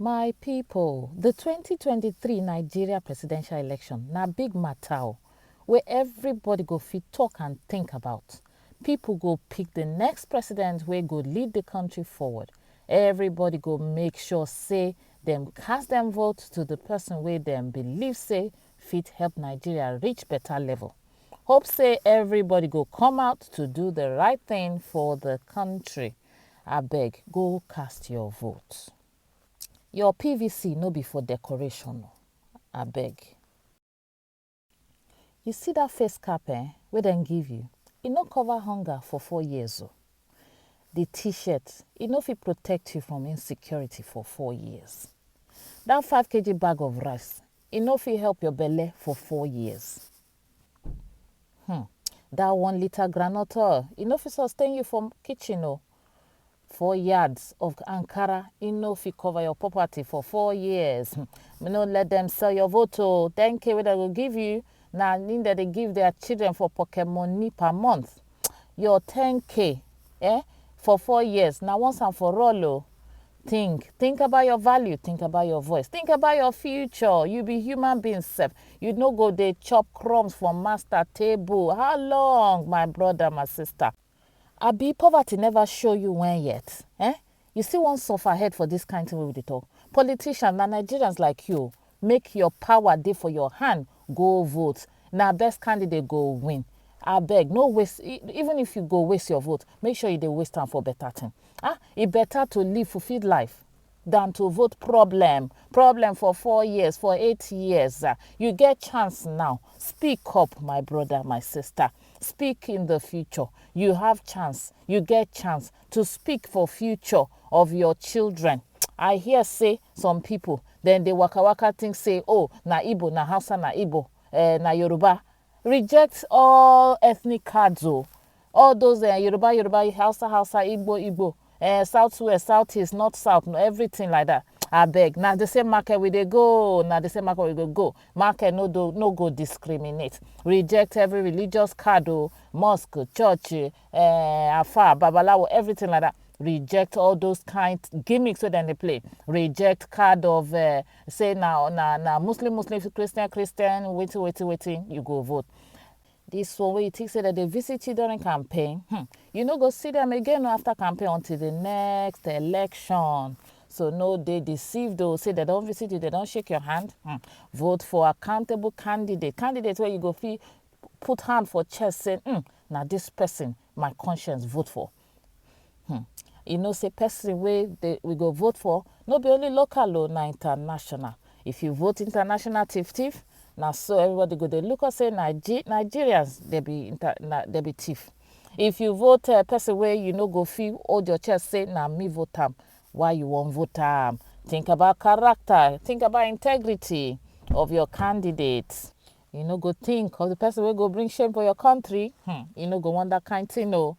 My people, the 2023 Nigeria presidential election na big matter where everybody go fit talk and think about. People go pick the next president wey go lead the country forward. Everybody go make sure say dem cast dem vote to the person wey dem believe say fit help Nigeria reach better level. Hope say everybody go come out to do the right thing for the country. Abeg, go cast your vote. Your PVC no be for decoration, abeg. You see that face cap wey dem give you, e no cover hunger for 4 years. The t-shirt, e no fit protect you from insecurity for 4 years. That 5 kg bag of rice, e no fit help your belle for 4 years. That 1 liter groundnut oil, e no fit sustain you from kitchen. 4 yards of Ankara, e no fit cover your property for 4 years. No let them sell your vote. 10K wey dem go give you, na im dem dey give their children for pocket money per month. Your 10K for 4 years, na once and for all. Think about your value, think about your voice, think about your future. You be human being sef. You no go dey chop crumbs from master table. How long, my brother, my sister? Abi poverty never show you when yet? You still wan suffer head for this kind thing wey we dey talk? Politicians na Nigerians like you. Make your power dey for your hand. Go vote. Na best candidate go win. Abeg, no waste. Even if you go waste your vote, make sure you dey waste am for better thing. E better to live fulfilled life than to vote problem for 4 years, for 8 years. You get chance now. Speak up, my brother, my sister. Speak in the future. You have chance. You get chance to speak for future of your children. I hear say some people, then they waka think say, oh, na Igbo, na Hausa, na Igbo, na Yoruba. Reject all ethnic cards. All those Yoruba, Hausa, Igbo, Southwest, Southeast, North, South, everything like that. Abeg, na the same market we dey go. Na the same market we go. Market no go discriminate. Reject every religious card, mosque, church, afa, babalawo, everything like that. Reject all those kind gimmicks wey dem dey play. Reject card of say na Muslim, Christian, wetin you go vote. This one wey you think say that they visit you during campaign, you no go see them again after campaign until the next election. So no dey deceived say they don't visit you, they don't shake your hand. Vote for accountable candidate where you go fit put hand for chest say na this person my conscience vote for. You know say person wey we go vote for no be only local na international. If you vote international thief, na so everybody go dey look us say Nigerians they be thief. If you vote person wey you no go fit hold your chest say na me vote am, why you wan vote am? Think about character, think about integrity of your candidates. You no go think of the person wey go bring shame for your country. You no go want that kind thing.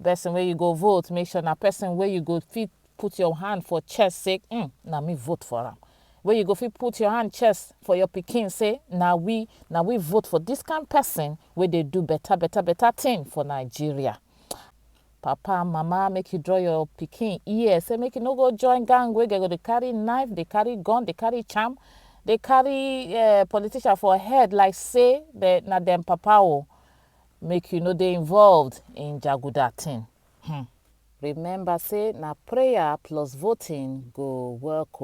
Person wey you go vote, make sure na person wey you go fit put your hand for chest say na me vote for am. Where you go fit put your hand chest for your pikin say na we vote for this kind person wey dey do better thing for Nigeria. Papa, mama, make you draw your pikin ear say make you no go join gang wey go dey carry knife, dey carry gun, dey carry charm, dey carry politician for head like say na dem papa. Make you no dey involved in jaguda thing. Remember say na prayer plus voting go work.